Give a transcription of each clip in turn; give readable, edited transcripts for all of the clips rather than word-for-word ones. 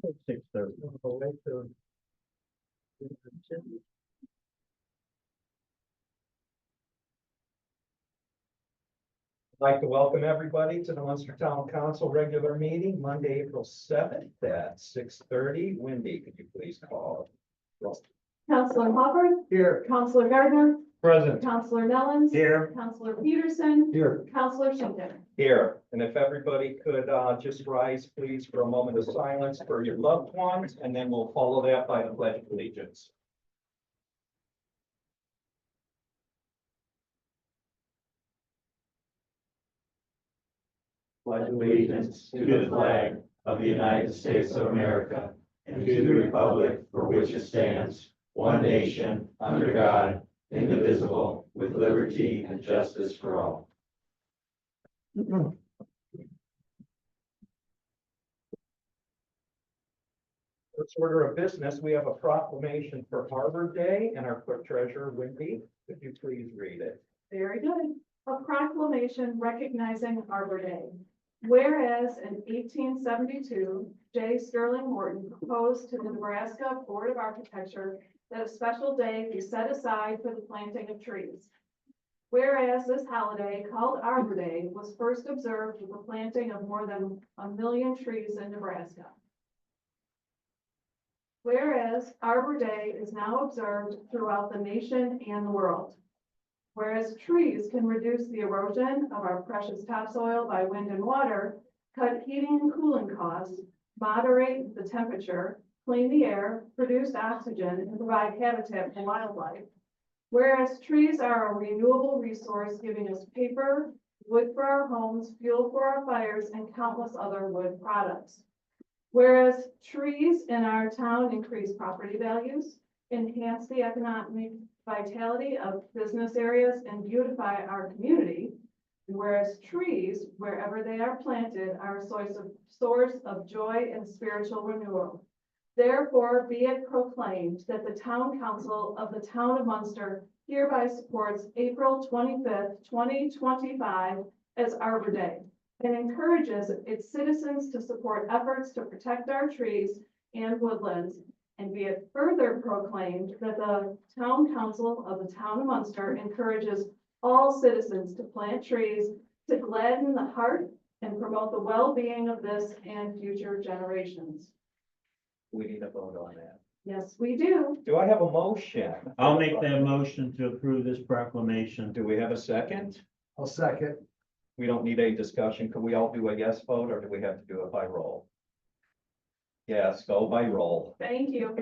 6:30. I'd like to welcome everybody to the Munster Town Council regular meeting, Monday, April 7th at 6:30. Wendy, could you please call? Counselor Hopper, Here. Counselor Gardner, Present. Counselor Nellens. Here. Counselor Peterson, Here. Counselor Schinkin. Here, and if everybody could just rise, please, for a moment of silence for your loved ones, and then we'll follow that by the Pledge of Allegiance. Pledge allegiance to the flag of the United States of America and to the republic for which it stands, one nation, under God, indivisible, with liberty and justice for all. First order of business, we have a proclamation for Arbor Day, and our clerk treasurer, Wendy, could you please read it? Very good. A proclamation recognizing Arbor Day. Whereas in 1872, J. Sterling Morton proposed to the Nebraska Board of Architecture that a special day be set aside for the planting of trees. Whereas this holiday, called Arbor Day, was first observed with the planting of more than 1 million trees in Nebraska. Whereas Arbor Day is now observed throughout the nation and the world. Whereas trees can reduce the erosion of our precious topsoil by wind and water, cut heating and cooling costs, moderate the temperature, clean the air, produce oxygen, and provide habitat for wildlife. Whereas trees are a renewable resource giving us paper, wood for our homes, fuel for our fires, and countless other wood products. Whereas trees in our town increase property values, enhance the economic vitality of business areas, and beautify our community. And whereas trees, wherever they are planted, are a source of joy and spiritual renewal. Therefore, be it proclaimed that the Town Council of the Town of Munster hereby supports April 25th, 2025 as Arbor Day, and encourages its citizens to support efforts to protect our trees and woodlands. And be it further proclaimed that the Town Council of the Town of Munster encourages all citizens to plant trees to gladden the heart and promote the well-being of this and future generations. We need a vote on that. Yes, we do. Do I have a motion? I'll make that motion to approve this proclamation. Do we have a second? I'll second. We don't need a discussion. Could we all do a yes vote, or do we have to do it by roll? Yes, go by roll. Thank you.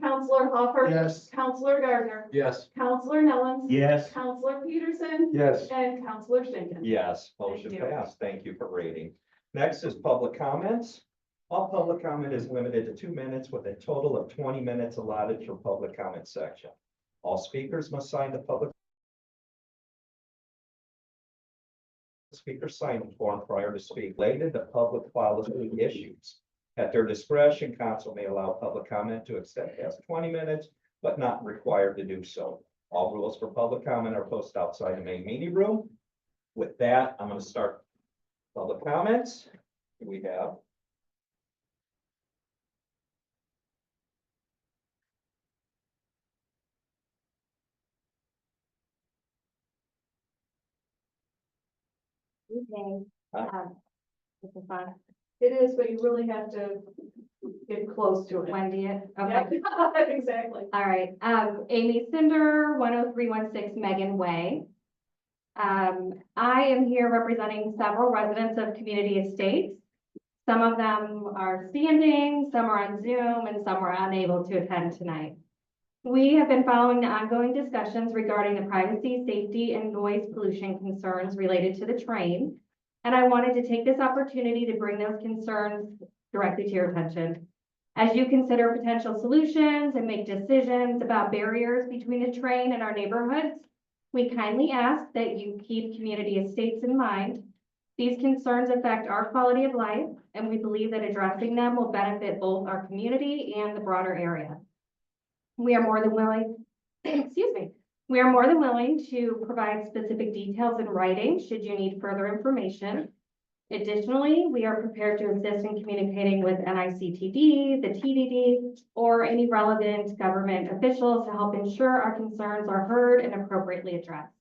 Counselor Hopper. Yes. Counselor Gardner. Yes. Counselor Nellens. Yes. Counselor Peterson. Yes. And Counselor Schinkin. Yes, motion Thank you. passed. Thank you for reading. Next is public comments. All public comment is limited to 2 minutes with a total of 20 minutes allotted for public comment section. All speakers must sign the public speaker sign form prior to speak related to public policy issues. At their discretion, council may allow public comment to extend past 20 minutes, but not required to do so. All rules for public comment are posted outside the main meeting room. With that, I'm going to start public comments. We have. Okay. Hi. This is fun. It is, but you really have to get close to it. Wendy it. Yeah, Okay. exactly. All right. Amy Cinder, 10316 Megan Way. I am here representing several residents of Community Estates. Some of them are standing, some are on Zoom, and some are unable to attend tonight. We have been following the ongoing discussions regarding the privacy, safety, and noise pollution concerns related to the train. And I wanted to take this opportunity to bring those concerns directly to your attention. As you consider potential solutions and make decisions about barriers between the train and our neighborhoods, we kindly ask that you keep Community Estates in mind. These concerns affect our quality of life, and we believe that addressing them will benefit both our community and the broader area. We are more than willing, excuse me, we are more than willing to provide specific details in writing should you need further information. Additionally, we are prepared to assist in communicating with NICTD, the TDD, or any relevant government officials to help ensure our concerns are heard and appropriately addressed.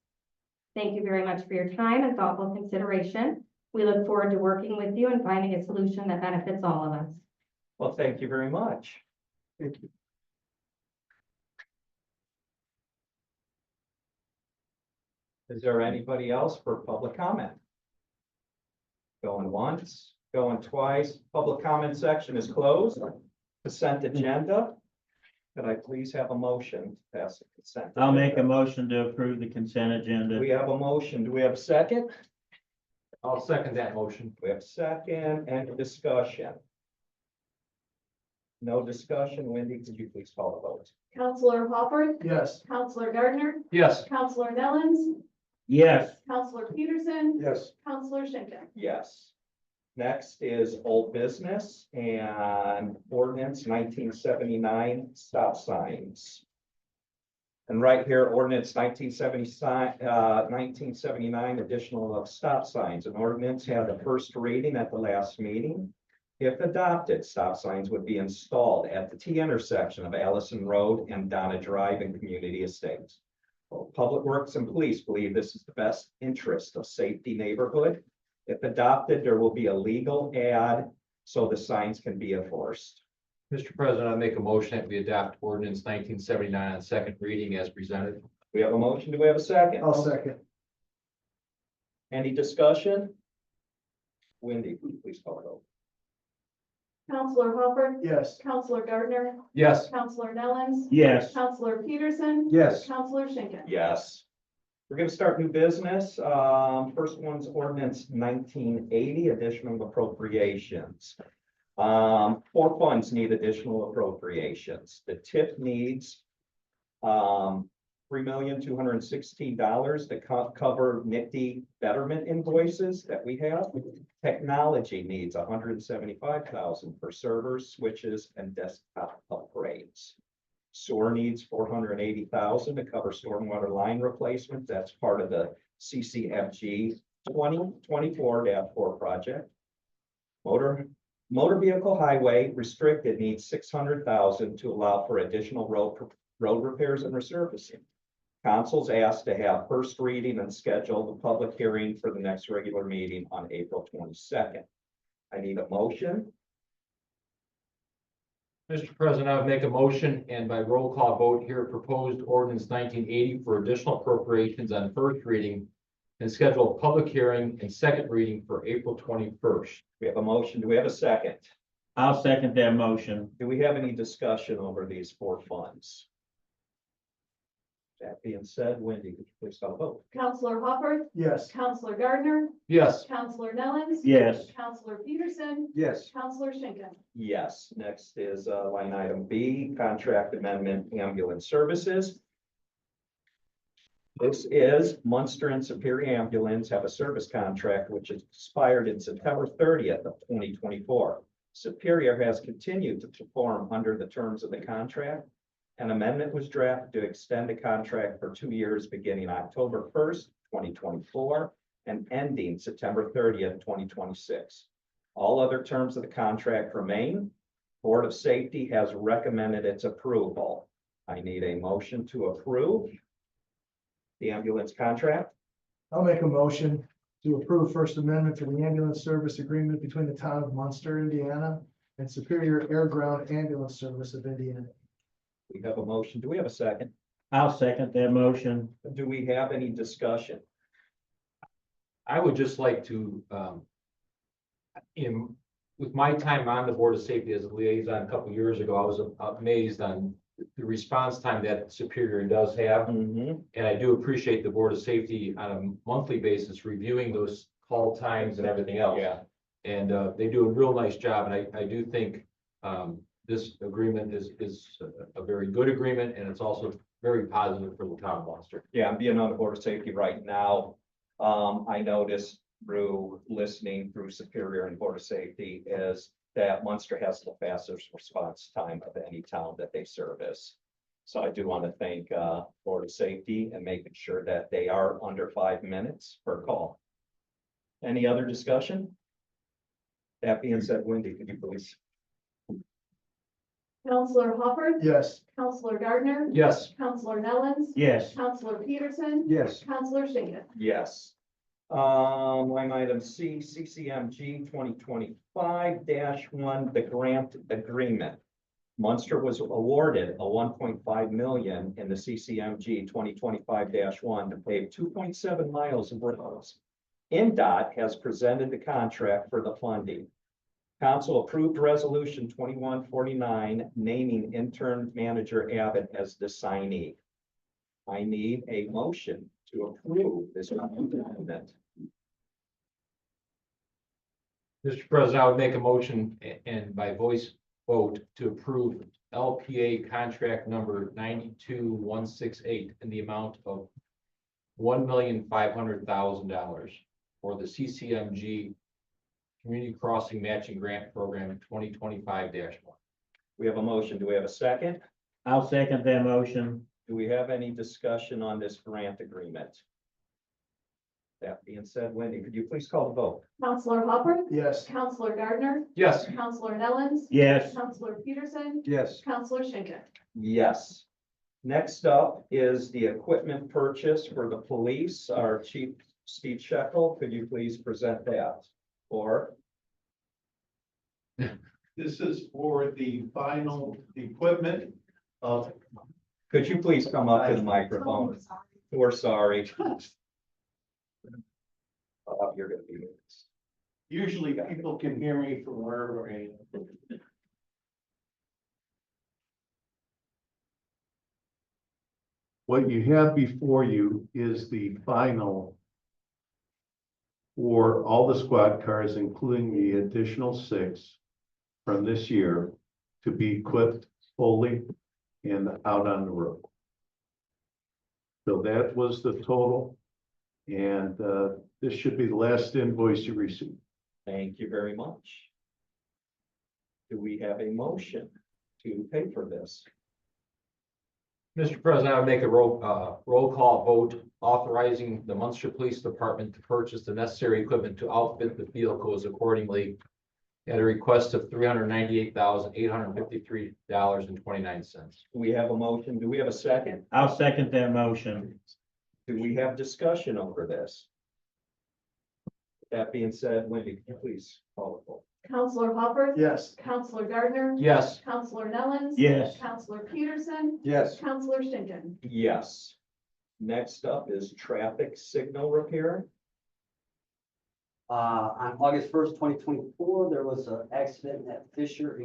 Thank you very much for your time and thoughtful consideration. We look forward to working with you and finding a solution that benefits all of us. Well, thank you very much. Thank you. Is there anybody else for public comment? Going once, going twice. Public comment section is closed. Consent agenda. Could I please have a motion to pass the consent? I'll make a agenda? motion to approve the consent agenda. We have a motion. Do we have a second? I'll second that motion. We have a second and discussion. No discussion. Wendy, could you please call the vote? Counselor Hopper, Yes. Counselor Gardner, Yes. Counselor Nellens, Yes, Counselor Peterson, Yes. Counselor Schinkin. Yes. Next is old business and ordinance 1979 stop signs. And right here, ordinance 1979 additional of stop signs. An ordinance had a first reading at the last meeting. If adopted, stop signs would be installed at the T intersection of Allison Road and Donna Drive in Community Estates. Public Works and Police believe this is the best interest of safety neighborhood. If adopted, there will be a legal ad so the signs can be enforced. Mr. President, I make a motion that we adopt ordinance 1979 on second reading as presented. We have a motion. Do we have a second? second. Any discussion? Wendy, please call it over. Counselor Hopper, Yes. Counselor Gardner, Yes. Counselor Nellens, yes, Counselor Peterson, Yes. Counselor Schinkin. Yes. We're gonna start new business. First one's ordinance 1980, additional appropriations. Four funds need additional appropriations. The TIP needs $3,216 to cover NICD betterment invoices that we have. Technology needs $175,000 for servers, switches, and desktop upgrades. Sewer needs $480,000 to cover stormwater line replacement. That's part of the CCFG 2024-4 project. Motor vehicle highway restricted needs $600,000 to allow for additional road repairs and resurfacing. Council's asked to have first reading and schedule the public hearing for the next regular meeting on April 22nd. I need a motion. Mr. President, I would make a motion and by roll call vote here, proposed ordinance 1980 for additional appropriations on first reading and schedule a public hearing and second reading for April 21st. We have a motion. Do we have a second? I'll second that motion. Do we have any discussion over these four funds? That being said, Wendy, could you please call the vote? Counselor Hopper, Yes. Counselor Gardner, Yes. Counselor Nellens, Yes, Counselor Peterson, Yes. Counselor Schinkin. Yes. Next is line item B, contract amendment ambulance services. This is Munster and Superior Ambulance have a service contract which expired in September 30th of 2024. Superior has continued to perform under the terms of the contract. An amendment was drafted to extend the contract for 2 years, beginning October 1st, 2024, and ending September 30th, 2026. All other terms of the contract remain. Board of Safety has recommended its approval. I need a motion to approve the ambulance contract. I'll make a motion to approve First Amendment to the ambulance service agreement between the town of Munster, Indiana and Superior Air Ground Ambulance Service of Indiana. We have a motion. Do we have a second? I'll second that motion. Do we have any discussion? I would just like to, with my time on the Board of Safety as a liaison a couple of years ago, I was amazed on the response time that Superior does have. And I do appreciate the Board of Safety on a monthly basis reviewing those call times and everything else. Yeah. And they do a real nice job, and I do think this agreement is a very good agreement, and it's also very positive for the town of Munster. Yeah, I'm being on the Board of Safety right now. I noticed through listening through Superior and Board of Safety is that Munster has the fastest response time of any town that they service. So I do want to thank Board of Safety and making sure that they are under 5 minutes per call. Any other discussion? That being said, Wendy, could you please? Counselor Hopper. Yes. Counselor Gardner. Yes. Counselor Nellens. Yes. Counselor Peterson. Yes. Counselor Schinkin. Yes. Line item C, CCMG 2025-1, the grant agreement. Munster was awarded a 1.5 million in the CCMG 2025-1 to pave 2.7 miles of roads. NDOT has presented the contract for the funding. Council approved resolution 2149, naming intern manager Abbott as the signee. I need a motion to approve this amendment. Mr. President, I would make a motion and by voice vote to approve LPA contract number 92168 in the amount of $1,500,000 for the CCMG Community Crossing Matching Grant Program in 2025-1. We have a motion. Do we have a second? I'll second that motion. Do we have any discussion on this grant agreement? That being said, Wendy, could you please call the vote? Counselor Hopper. Yes. Counselor Gardner. Yes. Counselor Nellens. Yes. Counselor Peterson. Yes. Counselor Schinkin. Yes. Next up is the equipment purchase for the police. Our Chief Steve Shekel, could you please present that? Or This is for the final equipment of. could you please come up to the microphone? We're sorry. You're gonna be missed. Usually people can hear me from wherever I am. What you have before you is the final for all the squad cars, including the additional 6 from this year, to be equipped fully and out on the road. So that was the total. And this should be the last invoice you receive. Thank you very much. Do we have a motion to pay for this? Mr. President, I would make a roll call vote authorizing the Munster Police Department to purchase the necessary equipment to outfit the vehicles accordingly at a request of $398,853.29. We have a motion. Do we have a second? I'll second that motion. Do we have discussion over this? That being said, Wendy, can you please call the roll? Counselor Hopper. Yes. Counselor Gardner. Yes. Counselor Nellens. Yes. Counselor Peterson. Yes. Counselor Schinkin. Yes. Next up is traffic signal repair. On August 1st, 2024, there was an accident at Fisher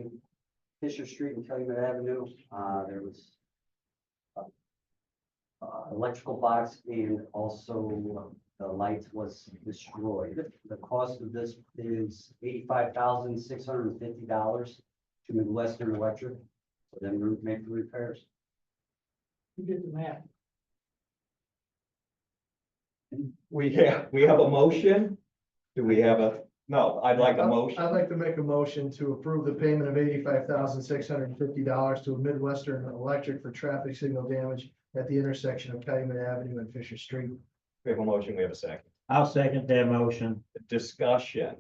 Street and Calumet Avenue. There was electrical box and also the light was destroyed. The cost of this is $85,650 to Midwestern Electric for them to make the repairs. You did the math. We have a motion. Do we have a, no, I'd like a motion. I'd like to make a motion to approve the payment of $85,650 to Midwestern Electric for traffic signal damage at the intersection of Calumet Avenue and Fisher Street. We have a motion. We have a second. I'll second that motion. Discussion.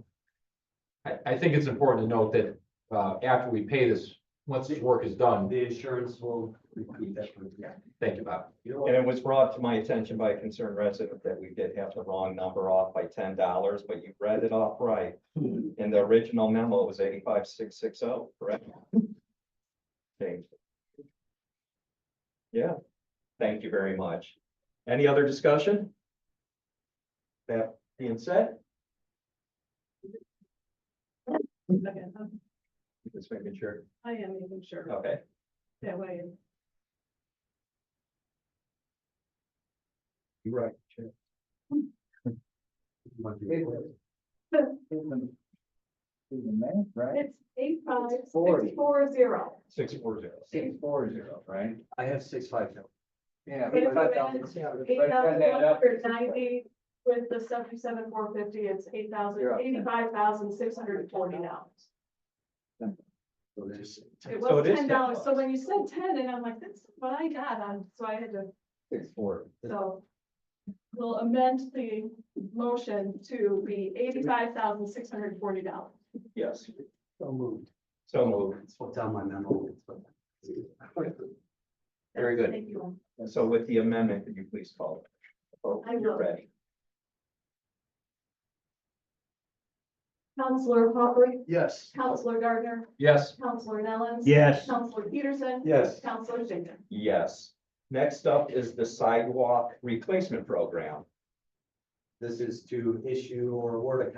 I think it's important to note that after we pay this, once this work is done, The insurance will recoup that. thank you, Bob. And it was brought to my attention by a concerned resident that we did have the wrong number off by $10, but you read it off right. In the original memo, it was 85,660, correct? Changed it. Yeah, thank you very much. Any other discussion? That being said, just making sure. I am making sure. Okay, That way. you're right. Chair. It's 85,640. 640. 640, right? I have 650. Yeah. But if you add 5,000. 8,190 with the 77,450, it's $85,640. So there's It So was it is $10. So $10. when you said 10, and I'm like, that's what I got on, so I had to, 640. so. We'll amend the motion to be $85,640. Yes, So moved. so moved. That's what's on my memo. Very good. Thank you. And so with the amendment, could you please call it? Oh, I you're will. ready. Counselor Hopper, Yes. Counselor Gardner, Yes. Counselor Nellens. Yes. Counselor Peterson. Yes. Counselor Schinkin. Yes. Next up is the sidewalk replacement program. This is to issue or award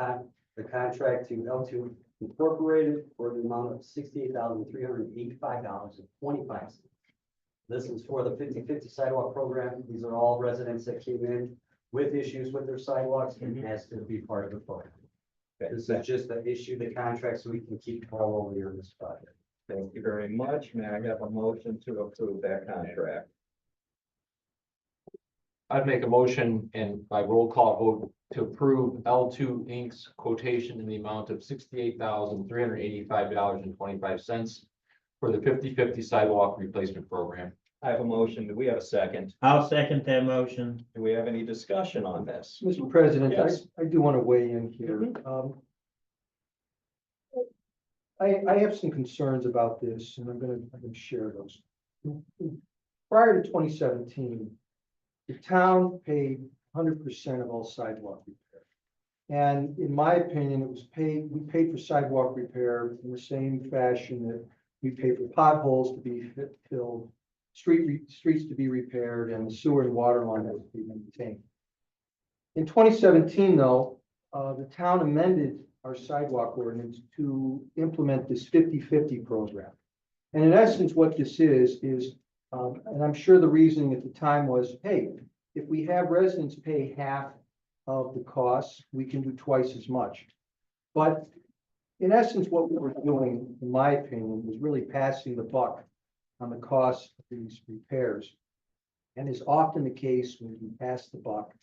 the contract to L2 Incorporated for the amount of $68,385.25. This is for the 50/50 sidewalk program. These are all residents that came in with issues with their sidewalks and has to be part of the program. This is just to issue the contract so we can keep all over here on this project. Thank you very much. May I have a motion to approve that contract? I'd make a motion and by roll call vote to approve L2 Inc.'s quotation in the amount of $68,385.25 for the 50/50 sidewalk replacement program. I have a motion. Do we have a second? I'll second that motion. Do we have any discussion on this? Mr. President, Yes. I do want to weigh in here. I have some concerns about this, and I'm gonna share those. Prior to 2017, the town paid 100% of all sidewalk repair. And in my opinion, we paid for sidewalk repair in the same fashion that we pay for potholes to be filled, streets to be repaired, and the sewer and water line to be maintained. In 2017, though, the town amended our sidewalk ordinance to implement this 50/50 program. And in essence, what this is, and I'm sure the reasoning at the time was, hey, if we have residents pay half of the costs, we can do twice as much. But in essence, what we were doing, in my opinion, was really passing the buck on the cost of these repairs. And is often the case when you pass the buck,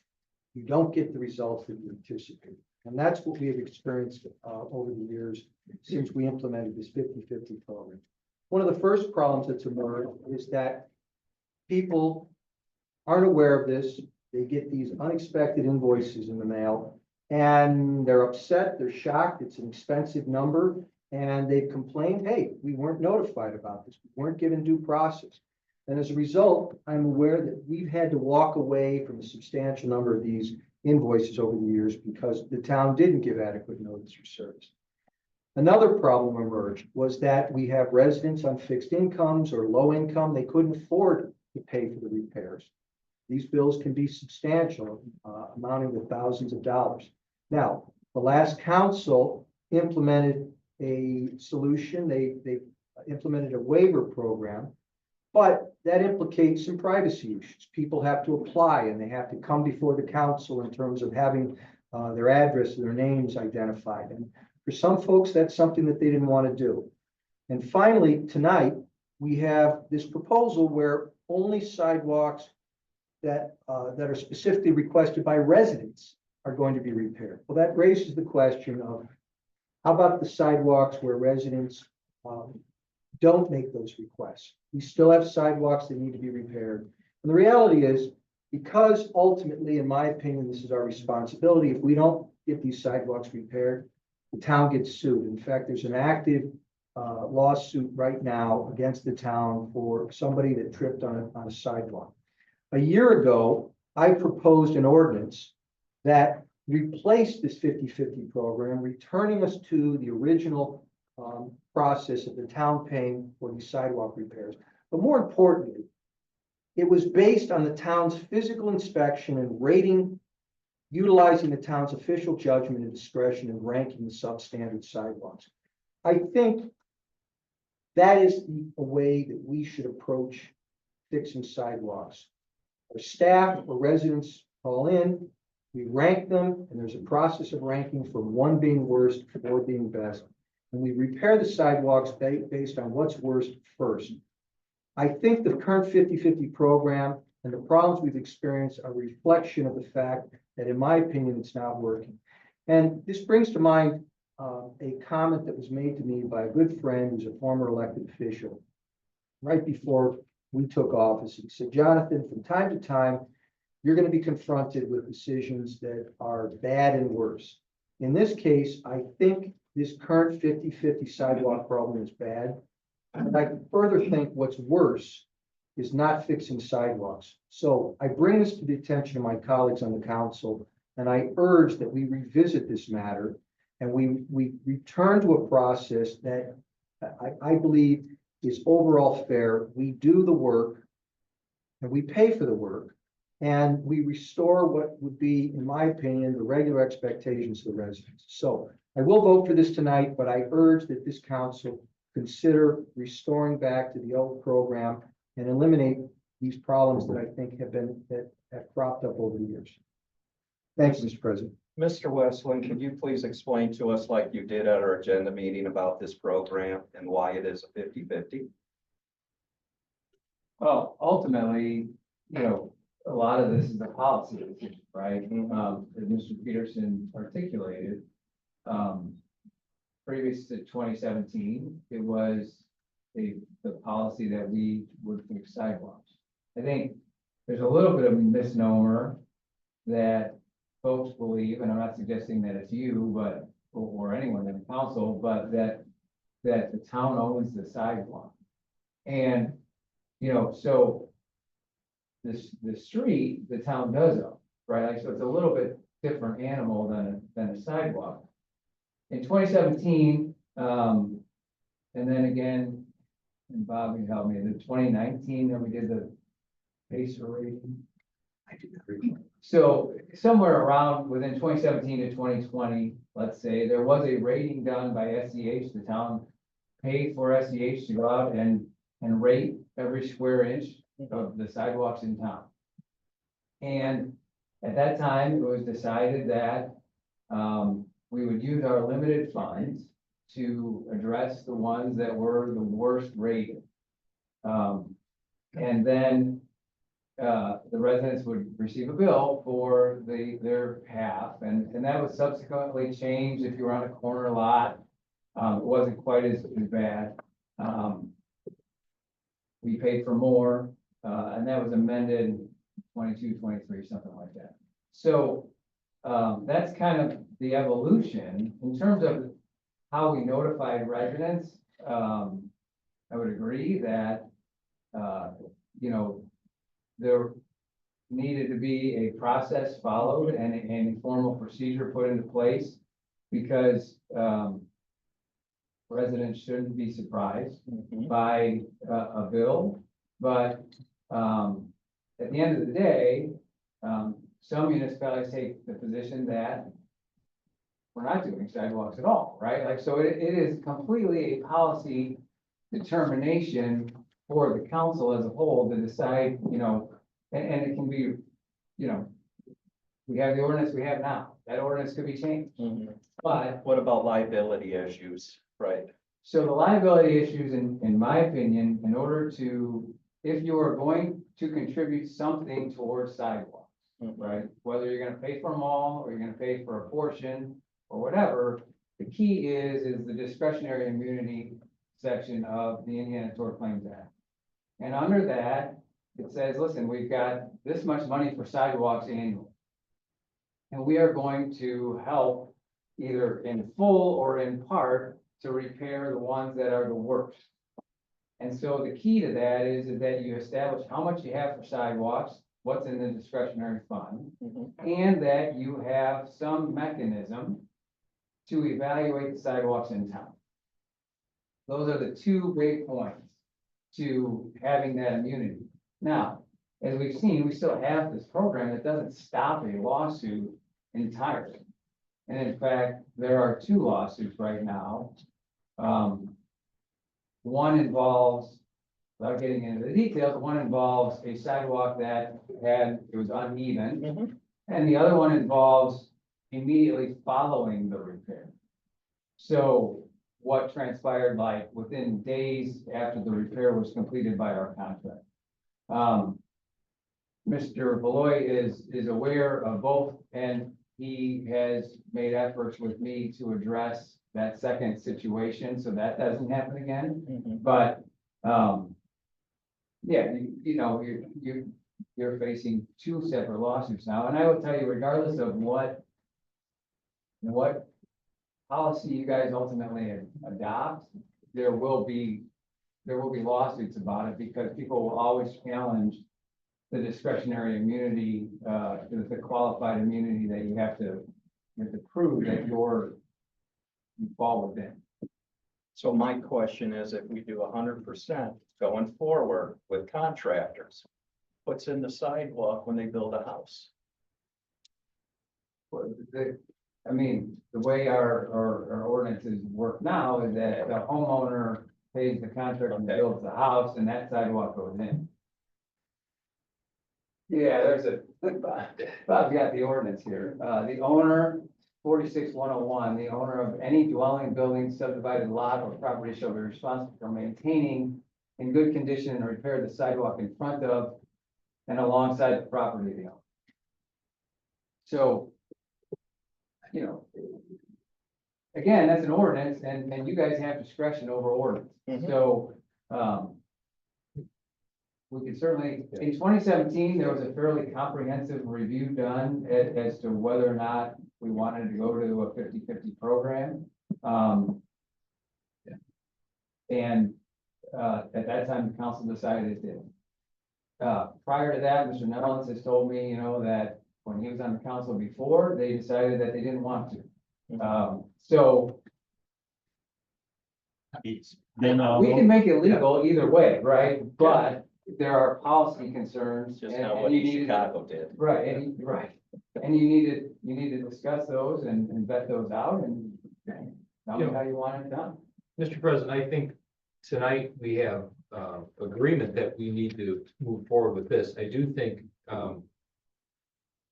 you don't get the results that you anticipate. And that's what we have experienced over the years since we implemented this 50/50 program. One of the first problems that's emerged is that people aren't aware of this. They get these unexpected invoices in the mail and they're upset, they're shocked, it's an expensive number. And they've complained, hey, we weren't notified about this, we weren't given due process. And as a result, I'm aware that we've had to walk away from a substantial number of these invoices over the years because the town didn't give adequate notice for service. Another problem emerged was that we have residents on fixed incomes or low income, they couldn't afford to pay for the repairs. These bills can be substantial, amounting to thousands of dollars. Now, the last council implemented a solution, they implemented a waiver program, but that implicates some privacy issues. People have to apply and they have to come before the council in terms of having their address, their names identified. And for some folks, that's something that they didn't want to do. And finally, tonight, we have this proposal where only sidewalks that are specifically requested by residents are going to be repaired. Well, that raises the question of how about the sidewalks where residents don't make those requests? We still have sidewalks that need to be repaired. And the reality is, because ultimately, in my opinion, this is our responsibility, if we don't get these sidewalks repaired, the town gets sued. In fact, there's an active lawsuit right now against the town for somebody that tripped on a sidewalk. A year ago, I proposed an ordinance that replaced this 50/50 program, returning us to the original process of the town paying for these sidewalk repairs. But more importantly, it was based on the town's physical inspection and rating, utilizing the town's official judgment and discretion in ranking the substandard sidewalks. I think that is a way that we should approach fixing sidewalks. Our staff or residents call in, we rank them, and there's a process of ranking from 1 being worst to 4 being best. And we repair the sidewalks based on what's worst first. I think the current 50/50 program and the problems we've experienced are a reflection of the fact that, in my opinion, it's not working. And this brings to mind a comment that was made to me by a good friend who's a former elected official right before we took office. He said, Jonathan, from time to time, you're going to be confronted with decisions that are bad and worse. In this case, I think this current 50-50 sidewalk problem is bad. And I further think what's worse is not fixing sidewalks. So I bring this to the attention of my colleagues on the council, and I urge that we revisit this matter and we return to a process that I believe is overall fair. We do the work and we pay for the work, and we restore what would be, in my opinion, the regular expectations of the residents. So I will vote for this tonight, but I urge that this council consider restoring back to the old program and eliminate these problems that I think that have cropped up over the years. Thanks, Mr. President. Mr. Westland, can you please explain to us, like you did at our agenda meeting, about this program and why it is a 50-50? Well, ultimately, you know, a lot of this is a policy decision, right? As Mr. Peterson articulated, previous to 2017, it was the policy that we would fix sidewalks. I think there's a little bit of misnomer that folks believe, and I'm not suggesting that it's you, but, or anyone in the council, but that the town owns the sidewalk. And, you know, so the street, the town does own, right? Like, so it's a little bit different animal than a sidewalk. In 2017, and then again, and Bob can help me, in 2019, that we did the PACER rating. I do not recall. So somewhere around within 2017 to 2020, let's say, there was a rating done by SEH. The town paid for SEH to go out and rate every square inch of the sidewalks in town. And at that time, it was decided that we would use our limited funds to address the ones that were the worst rated. And then the residents would receive a bill for their half, and that was subsequently changed. If you were on a corner lot, it wasn't quite as bad. We paid for more, and that was amended 22, 23, something like that. So that's kind of the evolution in terms of how we notified residents. I would agree that you know, there needed to be a process followed and a formal procedure put into place, because residents shouldn't be surprised by a bill. But at the end of the day, some municipalities take the position that we're not doing sidewalks at all, right? Like, so it is completely a policy determination for the council as a whole to decide, you know, and it can be, you know, we have the ordinance we have now. That ordinance could be changed. But What about liability issues, right? so the liability issues, in my opinion, in order to, if you are going to contribute something towards sidewalks, right? Whether you're gonna pay for them all, or you're gonna pay for a portion, or whatever, the key is the discretionary immunity section of the Indiana Tort Claims Act. And under that, it says, listen, we've got this much money for sidewalks annually. And we are going to help either in full or in part to repair the ones that are the worst. And so the key to that is that you establish how much you have for sidewalks, what's in the discretionary fund, and that you have some mechanism to evaluate the sidewalks in town. Those are the two big points to having that immunity. Now, as we've seen, we still have this program that doesn't stop a lawsuit entirely. And in fact, there are two lawsuits right now. One involves, without getting into the details, one involves a sidewalk that it was uneven. And the other one involves immediately following the repair. So what transpired, like within days after the repair was completed by our contract. Mr. Beloy is aware of both, and he has made efforts with me to address that second situation, so that doesn't happen again. But, yeah, you know, you're facing two separate lawsuits now, and I will tell you, regardless of what policy you guys ultimately adopt, there will be lawsuits about it because people will always challenge the discretionary immunity, the qualified immunity that you have to prove that you fall within. So my question is, if we do 100% going forward with contractors, what's in the sidewalk when they build a house? I mean, the way our ordinances work now is that the homeowner pays the contractor and Okay. builds the house and that sidewalk goes in. Yeah, Bob's got the ordinance here. The owner, 46-101, the owner of any dwelling, building, subdivided lot or property shall be responsible for maintaining in good condition and repair the sidewalk in front of and alongside the property of the owner. So, you know, again, that's an ordinance and you guys have discretion over ordinance. Mhm. So, we could certainly, in 2017, there was a fairly comprehensive review done as to whether or not we wanted to go to a 50-50 program. And at that time, the council decided it did. Prior to that, Mr. Nellens has told me, you know, that when he was on the council before, they decided that they didn't want to. So Then, we can make it legal either way, right? But there are policy concerns. Just and- not and what you need to- Chicago did. Right, and you need to discuss those and vet those out and tell me how you want it done. Mr. President, I think tonight we have agreement that we need to move forward with this. I do think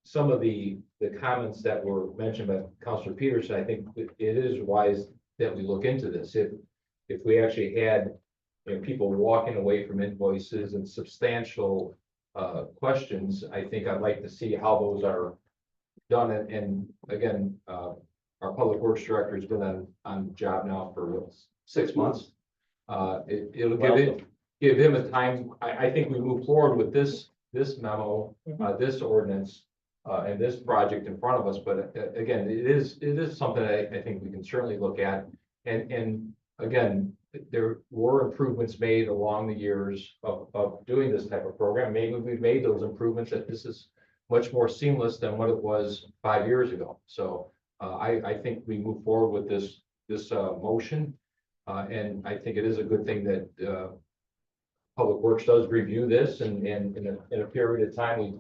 some of the comments that were mentioned by Councilor Peterson, I think it is wise that we look into this. If we actually had, you know, people walking away from invoices and substantial questions, I think I'd like to see how those are done. And again, our public works director has been on the job now for 6 months. It'll give him a time. I think we move forward with this memo, this ordinance, and this project in front of us. But again, it is something I think we can certainly look at. And again, there were improvements made along the years of doing this type of program. Maybe we've made those improvements that this is much more seamless than what it was 5 years ago. So I think we move forward with this motion. And I think it is a good thing that Public Works does review this and in a period of time, we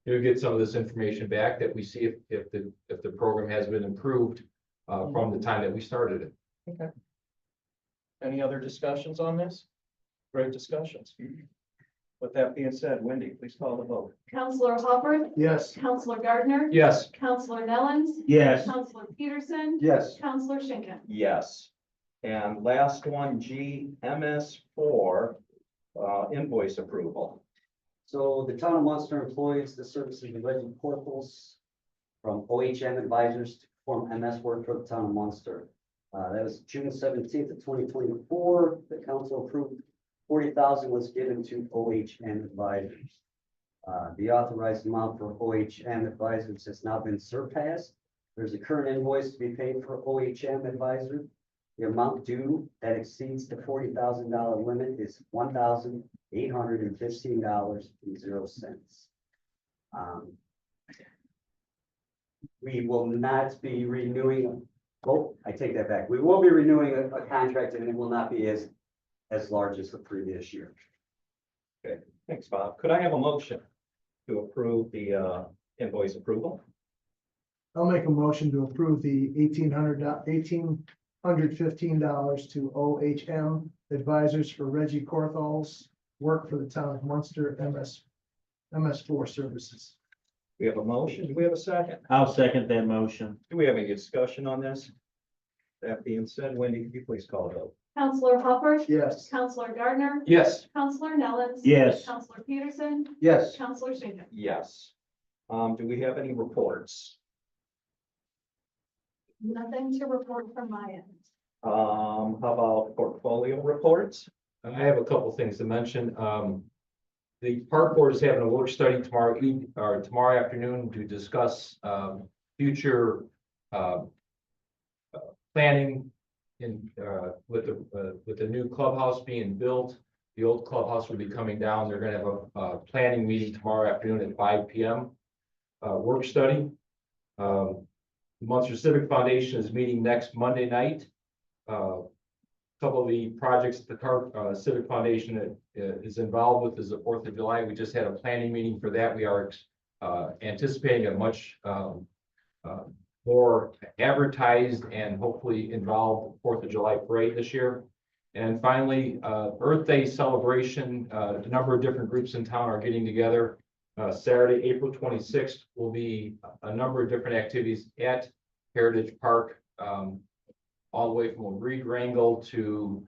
do get some of this information back that we see if the program has been improved from the time that we started it. Okay. Any other discussions on this? Great discussions. With that being said, Wendy, please call the vote. Counselor Hopper, Yes. Counselor Gardner, Yes. Counselor Nellens, yes, Counselor Peterson, Yes. Counselor Schinkin. Yes. And last one, GMS4, invoice approval. So the town of Munster employs the services of Reggie Portals from OHM Advisors to perform MS work for the town of Munster. That was June 17th of 2024. The council approved 40,000 was given to OHM Advisors. The authorized amount for OHM Advisors has now been surpassed. There's a current invoice to be paid for OHM Advisor. The amount due that exceeds the $40,000 limit is $1,815.00. We will not be renewing, oh, I take that back. We will be renewing a contract and it will not be as large as the previous year. Okay, thanks, Bob. Could I have a motion to approve the invoice approval? I'll make a motion to approve the $1,815 to OHM Advisors for Reggie Corthal's work for the town of Munster MS4 services. We have a motion. Do we have a second? I'll second that motion. Do we have any discussion on this? That being said, Wendy, could you please call the vote? Counselor Hopper, Yes. Counselor Gardner, Yes. Counselor Nellens. Yes. Counselor Peterson, Yes. Counselor Schinkin. Yes. Do we have any reports? Nothing to report from my end. How about portfolio reports? I have a couple things to mention. The park board is having a work study tomorrow afternoon to discuss future planning planning with the new clubhouse being built. The old clubhouse will be coming down. They're gonna have a planning meeting tomorrow afternoon at 5 p.m. Work study. Munster Civic Foundation is meeting next Monday night. Couple of the projects the Civic Foundation is involved with is the 4th of July. We just had a planning meeting for that. We are anticipating a much more advertised and hopefully involved 4th of July parade this year. And finally, Earth Day celebration. A number of different groups in town are getting together. Saturday, April 26th will be a number of different activities at Heritage Park. All the way from a reed wrangle to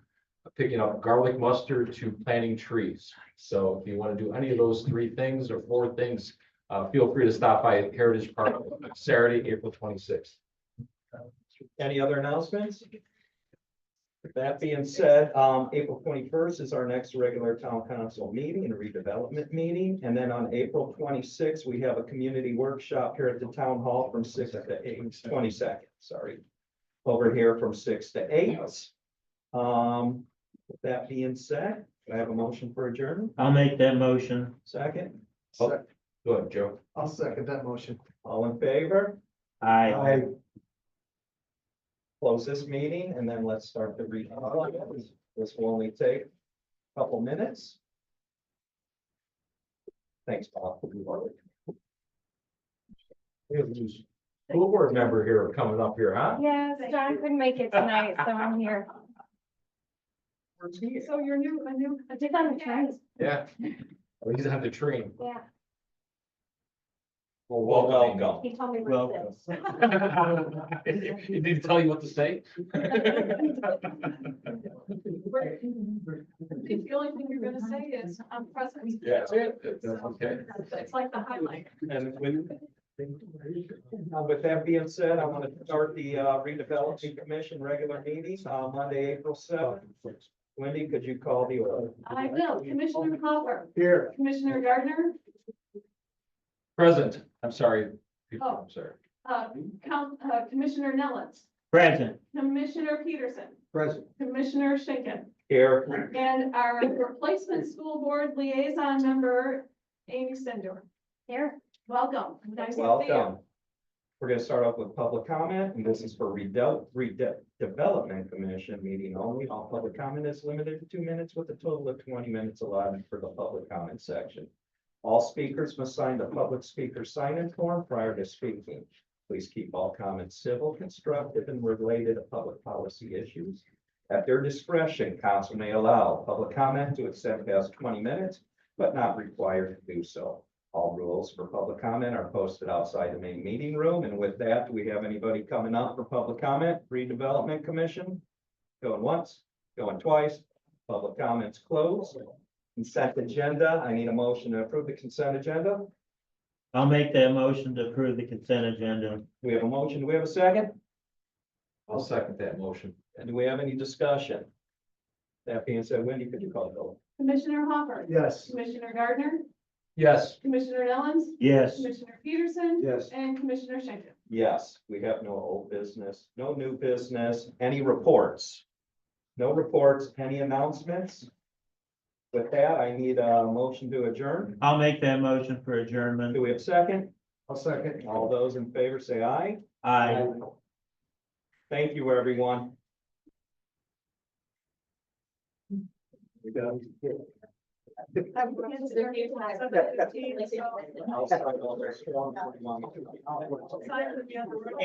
picking up garlic mustard to planting trees. So if you want to do any of those 3 things or 4 things, feel free to stop by Heritage Park Saturday, April 26th. Any other announcements? With that being said, April 21st is our next regular town council meeting and redevelopment meeting. And then on April 26th, we have a community workshop here at the town hall from 6 to 8, 22nd, sorry. Over here from 6 to 8. With that being said, do I have a motion for adjournment? I'll make that motion. Second, Go ahead, Joe. I'll second that motion. all in favor? Aye. Close this meeting and then let's start the reading. This will only take a couple minutes. Thanks, Bob. School board member here coming up here, huh? Yes, John couldn't make it tonight, so I'm here. So you're new, a new. I did on the train. Yeah. Oh, he's on the train. Yeah, Well, welcome. he told me Well- what it is. He didn't tell you what to say? The only thing you're gonna say is, I'm present. Yeah, that's it. Okay. It's like the highlight. And with that being said, I want to start the redevelopment commission regular meeting on Monday, April 7th. Wendy, could you call the order? I will. Commissioner Hopper, Here. Commissioner Gardner, Present, I'm sorry. Oh. I'm sorry. Commissioner Nellens, Present. Commissioner Peterson, Present. Commissioner Schinkin, Here. and our replacement school board liaison member, Amy Sender. Here, Welcome. Nice to see you. Welcome. We're gonna start off with public comment, and this is for redevelopment commission meeting only. All public comment is limited to 2 minutes with a total of 20 minutes allotted for the public comment section. All speakers must sign the public speaker sign-in form prior to speaking. Please keep all comments civil, constructive, and related to public policy issues. At their discretion, council may allow public comment to extend past 20 minutes, but not required to do so. All rules for public comment are posted outside the main meeting room. And with that, do we have anybody coming up for public comment? Redevelopment Commission? Going once, going twice. Public comments closed. Consent agenda. I need a motion to approve the consent agenda. I'll make that motion to approve the consent agenda. Do we have a motion? Do we have a second? I'll second that motion. And do we have any discussion? That being said, Wendy, could you call the roll? Commissioner Hopper, Yes. Commissioner Gardner, Yes. Commissioner Nellens, Yes. Commissioner Peterson, Yes. and Commissioner Schinkin. Yes, we have no old business, no new business. Any reports? No reports, any announcements? With that, I need a motion to adjourn. I'll make that motion for adjournment. Do we have a second? I'll second. All those in favor say aye. Aye. Thank you, everyone. I'll start over.